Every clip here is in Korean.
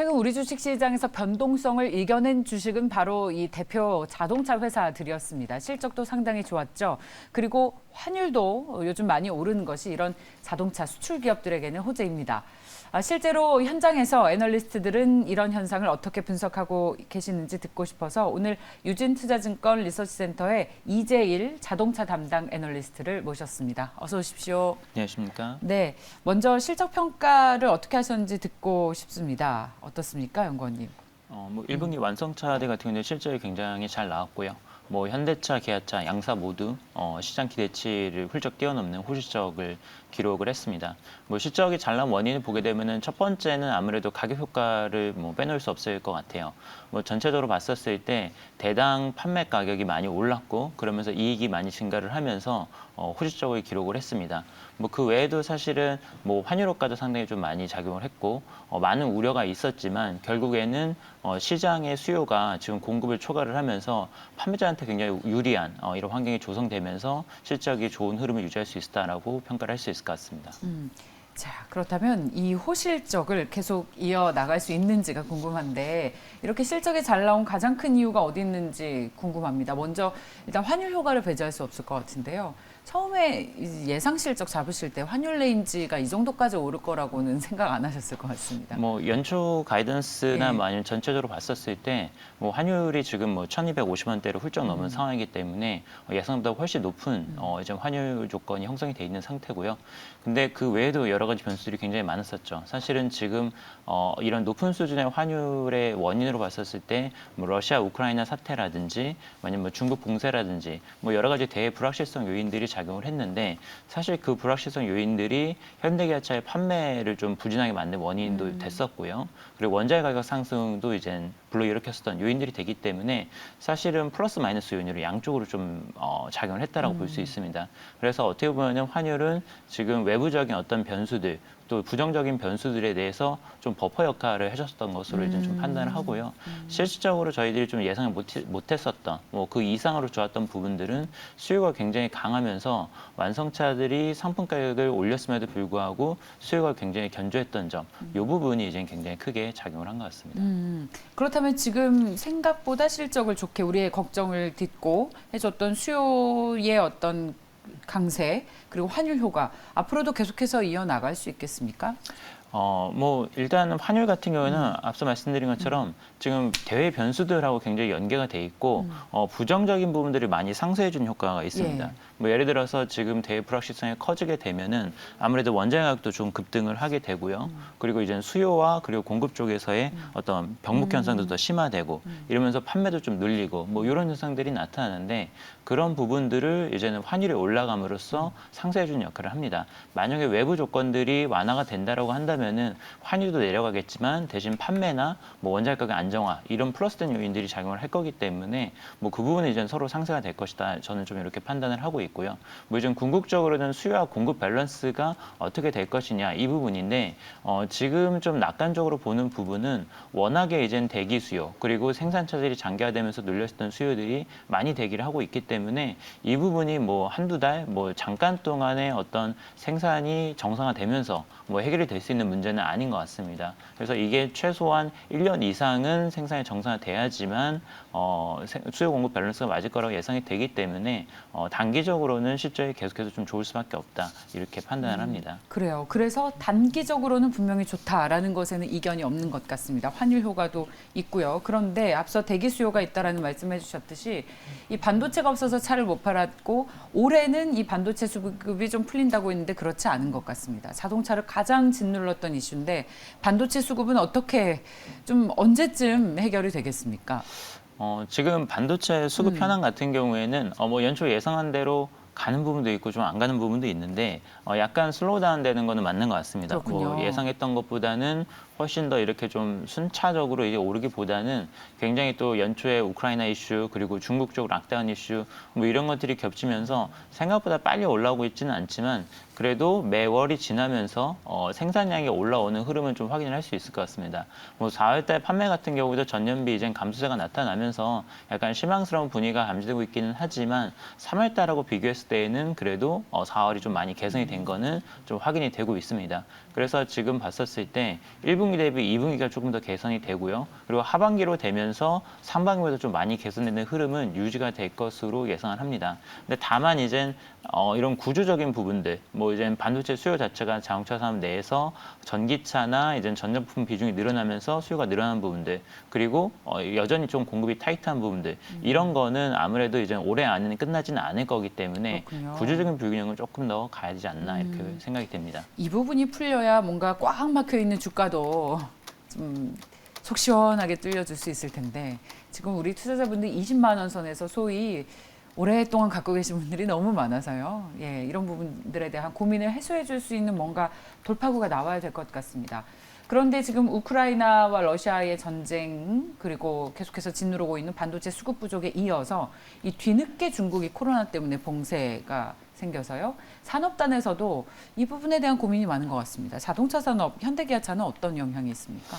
최근 우리 주식시장에서 변동성을 이겨낸 주식은 바로 이 대표 자동차 회사들이었습니다. 실적도 상당히 좋았죠. 그리고 환율도 요즘 많이 오르는 것이 이런 자동차 수출 기업들에게는 호재입니다. 실제로 현장에서 애널리스트들은 이런 현상을 어떻게 분석하고 계시는지 듣고 싶어서 오늘 유진투자증권 리서치센터의 이재일 자동차 담당 애널리스트를 모셨습니다. 어서 오십시오. 안녕하십니까? 네, 먼저 실적 평가를 어떻게 하셨는지 듣고 싶습니다. 어떻습니까, 연구원님? 1분기 완성차들 같은 경우는 실적이 굉장히 잘 나왔고요. 현대차, 기아차, 양사 모두 시장 기대치를 훌쩍 뛰어넘는 호실적을 기록을 했습니다. 실적이 잘 나온 원인을 보게 되면은 첫 번째는 아무래도 가격 효과를 빼놓을 수 없을 것 같아요. 전체적으로 봤었을 때 대당 판매 가격이 많이 올랐고 그러면서 이익이 많이 증가를 하면서 호실적을 기록을 했습니다. 그 외에도 사실은 환율 효과도 상당히 좀 많이 작용을 했고 많은 우려가 있었지만 결국에는 시장의 수요가 지금 공급을 초과를 하면서 판매자한테 굉장히 유리한 이런 환경이 조성되면서 실적이 좋은 흐름을 유지할 수 있다라고 평가를 할 수 있을 것 같습니다. 자, 그렇다면 이 호실적을 계속 이어나갈 수 있는지가 궁금한데 이렇게 실적이 잘 나온 가장 큰 이유가 어디 있는지 궁금합니다. 먼저 일단 환율 효과를 배제할 수 없을 것 같은데요. 처음에 예상 실적 잡으실 때 환율 레인지가 이 정도까지 오를 거라고는 생각 안 하셨을 것 같습니다. 연초 가이던스나 예. 아니면 전체적으로 봤었을 때 환율이 지금 1,250원대를 훌쩍 넘은 상황이기 때문에 예상보다 훨씬 높은 이제 환율 조건이 형성이 돼 있는 상태고요. 근데 그 외에도 여러 가지 변수들이 굉장히 많았었죠. 사실은 지금 이런 높은 수준의 환율의 원인으로 봤었을 때 러시아 우크라이나 사태라든지 아니면 중국 봉쇄라든지 여러 가지 대불확실성 요인들이 작용을 했는데 사실 그 불확실성 요인들이 현대기아차의 판매를 좀 부진하게 만든 원인도 됐었고요. 그리고 원자재 가격 상승도 이제 불러일으켰었던 요인들이 되기 때문에 사실은 플러스 마이너스 요인으로 양쪽으로 좀 작용을 했다라고 볼 수 있습니다. 그래서 어떻게 보면 환율은 지금 외부적인 어떤 변수들 또 부정적인 변수들에 대해서 좀 버퍼 역할을 해줬던 것으로 이제 좀 판단을 하고요. 실질적으로 저희들이 좀 예상을 못했었던 그 이상으로 좋았던 부분들은 수요가 굉장히 강하면서 완성차들이 상품 가격을 올렸음에도 불구하고 수요가 굉장히 견조했던 점, 이 부분이 이제 굉장히 크게 작용을 한 것 같습니다. 그렇다면 지금 생각보다 실적을 좋게 우리의 걱정을 딛고 해줬던 수요의 어떤 강세 그리고 환율 효과 앞으로도 계속해서 이어나갈 수 있겠습니까? 일단은 환율 같은 경우에는 앞서 말씀드린 것처럼 지금 대외 변수들하고 굉장히 연계가 돼 있고 부정적인 부분들이 많이 상쇄해주는 효과가 있습니다. 예를 들어서 지금 대외 불확실성이 커지게 되면은 아무래도 원자재 가격도 좀 급등을 하게 되고요. 그리고 이제 수요와 그리고 공급 쪽에서의 어떤 병목 현상도 더 심화되고 이러면서 판매도 좀 늘리고 이런 현상들이 나타나는데 그런 부분들을 이제는 환율이 올라감으로써 상쇄해주는 역할을 합니다. 만약에 외부 조건들이 완화가 된다라고 한다면은 환율도 내려가겠지만 대신 판매나 원자재 가격 안정화 이런 플러스된 요인들이 작용을 할 거기 때문에 그 부분은 이제 서로 상쇄가 될 것이다. 저는 좀 이렇게 판단을 하고 있고요. 이제 궁극적으로는 수요와 공급 밸런스가 어떻게 될 것이냐 이 부분인데 지금 좀 낙관적으로 보는 부분은 워낙에 이제 대기 수요 그리고 생산 차질이 장기화되면서 눌렸던 수요들이 많이 대기를 하고 있기 때문에 이 부분이 한두 달 잠깐 동안의 어떤 생산이 정상화되면서 해결이 될 수 있는 문제는 아닌 것 같습니다. 그래서 이게 최소한 1년 이상은 생산이 정상화돼야지만 수요 공급 밸런스가 맞을 거라고 예상이 되기 때문에 단기적으로는 실적이 계속해서 좀 좋을 수밖에 없다 이렇게 판단을 합니다. 그래요. 그래서 단기적으로는 분명히 좋다라는 것에는 이견이 없는 것 같습니다. 환율 효과도 있고요. 그런데 앞서 대기 수요가 있다라는 말씀해 주셨듯이 이 반도체가 없어서 차를 못 팔았고 올해는 이 반도체 수급이 좀 풀린다고 했는데 그렇지 않은 것 같습니다. 자동차를 가장 짓눌렀던 이슈인데 반도체 수급은 어떻게 좀 언제쯤 해결이 되겠습니까? 지금 반도체 수급 현황 같은 경우에는 연초 예상한 대로 가는 부분도 있고 좀 안 가는 부분도 있는데 약간 슬로우 다운 되는 거는 맞는 것 같습니다. 그렇군요. 예상했던 것보다는 훨씬 더 이렇게 좀 순차적으로 이제 오르기보다는 굉장히 또 연초에 우크라이나 이슈 그리고 중국 쪽 락다운 이슈 이런 것들이 겹치면서 생각보다 빨리 올라오고 있지는 않지만 그래도 매월이 지나면서 생산량이 올라오는 흐름은 좀 확인을 할 수 있을 것 같습니다. 4월달 판매 같은 경우도 전년비 이제 감소세가 나타나면서 약간 실망스러운 분위기가 감지되고 있기는 하지만 3월달하고 비교했을 때에는 그래도 4월이 좀 많이 개선이 된 거는 좀 확인이 되고 있습니다. 그래서 지금 봤었을 때 1분기 대비 2분기가 조금 더 개선이 되고요. 그리고 하반기로 되면서 상반기보다 좀 많이 개선되는 흐름은 유지가 될 것으로 예상을 합니다. 근데 다만 이젠 이런 구조적인 부분들, 뭐 이제 반도체 수요 자체가 자동차 산업 내에서 전기차나 이제 전자부품 비중이 늘어나면서 수요가 늘어나는 부분들, 그리고 여전히 좀 공급이 타이트한 부분들, 이런 거는 아무래도 이제 올해 안에는 끝나지는 않을 거기 때문에 그렇군요. 구조적인 불균형을 조금 더 가야 되지 않나 이렇게 생각이 됩니다. 이 부분이 풀려야 뭔가 꽉 막혀 있는 주가도 좀 속 시원하게 뚫려줄 수 있을 텐데 지금 우리 투자자분들 20만 원 선에서 소위 오랫동안 갖고 계신 분들이 너무 많아서요. 예, 이런 부분들에 대한 고민을 해소해 줄 수 있는 뭔가 돌파구가 나와야 될 것 같습니다. 그런데 지금 우크라이나와 러시아의 전쟁 그리고 계속해서 짓누르고 있는 반도체 수급 부족에 이어서 이 뒤늦게 중국이 코로나 때문에 봉쇄가 생겨서요. 산업단에서도 이 부분에 대한 고민이 많은 것 같습니다. 자동차 산업, 현대기아차는 어떤 영향이 있습니까?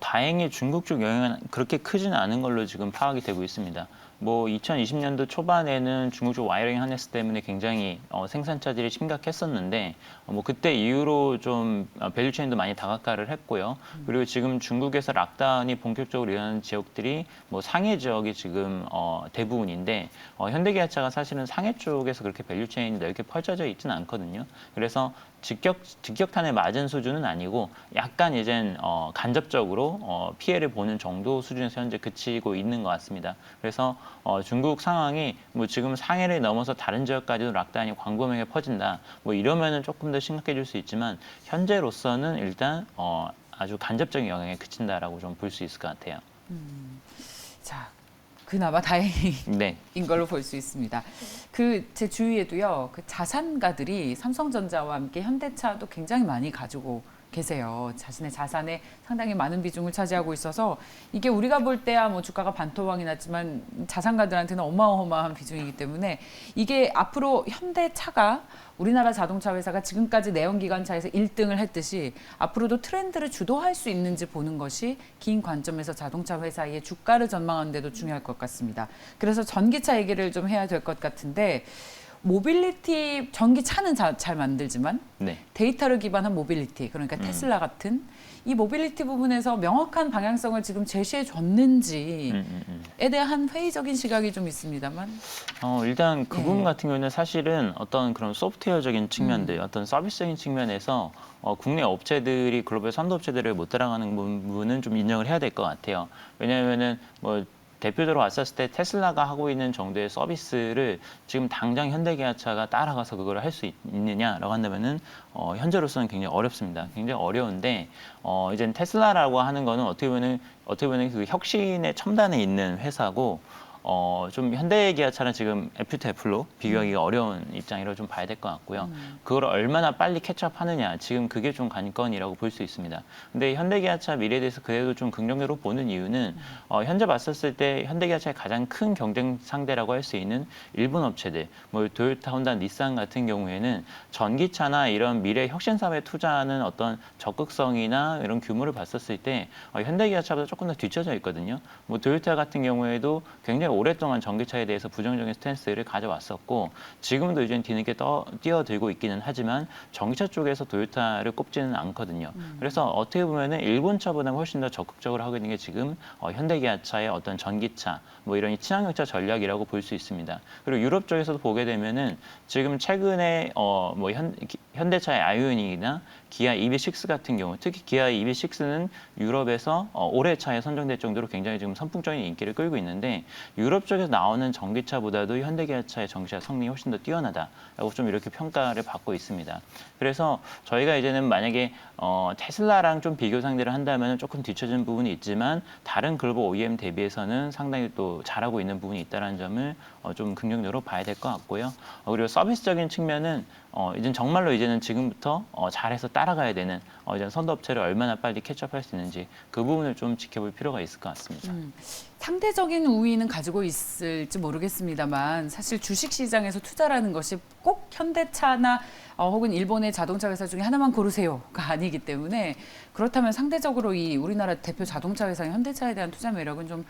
다행히 중국 쪽 영향은 그렇게 크지는 않은 걸로 지금 파악이 되고 있습니다. 뭐 2020년도 초반에는 중국 쪽 와이어링 하네스 때문에 굉장히 생산 차질이 심각했었는데 뭐 그때 이후로 좀 밸류체인도 많이 다각화를 했고요. 그리고 지금 중국에서 락다운이 본격적으로 일어나는 지역들이 뭐 상해 지역이 지금 대부분인데 현대기아차가 사실은 상해 쪽에서 그렇게 밸류체인이 넓게 펼쳐져 있지는 않거든요. 그래서 직격탄에 맞은 수준은 아니고 약간 이젠 간접적으로 피해를 보는 정도 수준에서 현재 그치고 있는 것 같습니다. 그래서 중국 상황이 뭐 지금 상해를 넘어서 다른 지역까지도 락다운이 광범위하게 퍼진다. 뭐 이러면은 조금 더 심각해질 수 있지만 현재로서는 일단 아주 간접적인 영향에 그친다라고 좀 볼 수 있을 것 같아요. 자, 그나마 다행인 네. 걸로 볼 수 있습니다. 그 제 주위에도요, 그 자산가들이 삼성전자와 함께 현대차도 굉장히 많이 가지고 계세요. 자신의 자산에 상당히 많은 비중을 차지하고 있어서 이게 우리가 볼 때야 뭐 주가가 반토막이 났지만 자산가들한테는 어마어마한 비중이기 때문에 이게 앞으로 현대차가 우리나라 자동차 회사가 지금까지 내연기관차에서 1등을 했듯이 앞으로도 트렌드를 주도할 수 있는지 보는 것이 긴 관점에서 자동차 회사의 주가를 전망하는 데도 중요할 것 같습니다. 그래서 전기차 얘기를 좀 해야 될 것 같은데 모빌리티 전기차는 잘 만들지만 네. 데이터를 기반한 모빌리티 그러니까 테슬라 같은 이 모빌리티 부분에서 명확한 방향성을 지금 제시해 줬는지에 대한 회의적인 시각이 좀 있습니다만 일단 그 예. 부분 같은 경우는 사실은 어떤 그런 소프트웨어적인 측면들, 어떤 서비스적인 측면에서 국내 업체들이 글로벌 선도 업체들을 못 따라가는 부분은 좀 인정을 해야 될 것 같아요. 왜냐하면은 뭐 대표적으로 왔었을 때 테슬라가 하고 있는 정도의 서비스를 지금 당장 현대기아차가 따라가서 그걸 할 수 있느냐라고 한다면은 현재로서는 굉장히 어렵습니다. 굉장히 어려운데 이제 테슬라라고 하는 거는 어떻게 보면 그 혁신의 첨단에 있는 회사고 좀 현대기아차는 지금 애플 대 애플로 비교하기가 어려운 입장이라고 좀 봐야 될 것 같고요. 그걸 얼마나 빨리 캐치업하느냐 지금 그게 좀 관건이라고 볼 수 있습니다. 근데 현대기아차 미래에 대해서 그래도 좀 긍정적으로 보는 이유는 현재 봤었을 때 현대기아차의 가장 큰 경쟁 상대라고 할 수 있는 일본 업체들, 뭐 도요타, 혼다, 닛산 같은 경우에는 전기차나 이런 미래 혁신 사업에 투자하는 어떤 적극성이나 이런 규모를 봤었을 때 현대기아차보다 조금 더 뒤쳐져 있거든요. 뭐 도요타 같은 경우에도 굉장히 오랫동안 전기차에 대해서 부정적인 스탠스를 가져왔었고 지금도 이제 뒤늦게 뛰어들고 있기는 하지만 전기차 쪽에서 도요타를 꼽지는 않거든요. 그래서 어떻게 보면은 일본 차보다 훨씬 더 적극적으로 하고 있는 게 지금 현대기아차의 어떤 전기차 뭐 이런 친환경차 전략이라고 볼 수 있습니다. 그리고 유럽 쪽에서도 보게 되면은 지금 최근에 뭐 현대차의 아이오닉이나 기아 EV6 같은 경우, 특히 기아 EV6는 유럽에서 올해 차에 선정될 정도로 굉장히 지금 선풍적인 인기를 끌고 있는데 유럽 쪽에서 나오는 전기차보다도 현대기아차의 전기차 성능이 훨씬 더 뛰어나다라고 좀 이렇게 평가를 받고 있습니다. 그래서 저희가 이제는 만약에 테슬라랑 좀 비교 상대를 한다면 조금 뒤처진 부분이 있지만 다른 글로벌 OEM 대비해서는 상당히 또 잘하고 있는 부분이 있다는 점을 좀 긍정적으로 봐야 될 것 같고요. 그리고 서비스적인 측면은 이제는 정말로 이제는 지금부터 잘해서 따라가야 되는 이제 선도업체를 얼마나 빨리 캐치업할 수 있는지 그 부분을 좀 지켜볼 필요가 있을 것 같습니다. 상대적인 우위는 가지고 있을지 모르겠습니다만 사실 주식시장에서 투자라는 것이 꼭 현대차나 혹은 일본의 자동차 회사 중에 하나만 고르세요가 아니기 때문에 그렇다면 상대적으로 이 우리나라 대표 자동차 회사인 현대차에 대한 투자 매력은 좀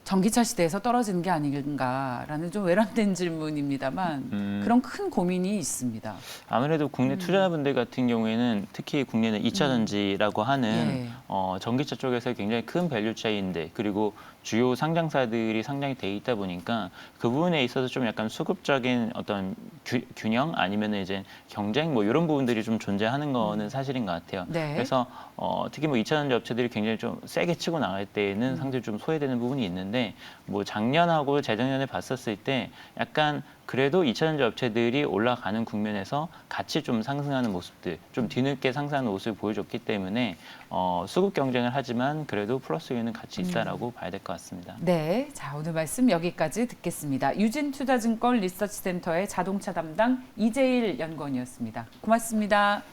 전기차 시대에서 떨어지는 게 아닌가라는 좀 외람된 질문입니다만 그런 큰 고민이 있습니다. 아무래도 국내 투자자분들 같은 경우에는 특히 국내는 2차 전지라고 하는 예. 전기차 쪽에서 굉장히 큰 밸류 체인인데 그리고 주요 상장사들이 상장이 돼 있다 보니까 그 부분에 있어서 좀 약간 수급적인 어떤 균형 아니면 이제 경쟁 뭐 이런 부분들이 좀 존재하는 거는 사실인 것 같아요. 네. 그래서 특히 뭐 2차 전지 업체들이 굉장히 좀 세게 치고 나갈 때에는 상당히 좀 소외되는 부분이 있는데 뭐 작년하고 재작년에 봤었을 때 약간 그래도 2차 전지 업체들이 올라가는 국면에서 같이 좀 상승하는 모습들, 좀 뒤늦게 상승하는 모습을 보여줬기 때문에 수급 경쟁을 하지만 그래도 플러스 요인은 같이 있다라고 봐야 될 것 같습니다. 네, 자 오늘 말씀 여기까지 듣겠습니다. 유진투자증권 리서치센터의 자동차 담당 이재일 연구원이었습니다. 고맙습니다.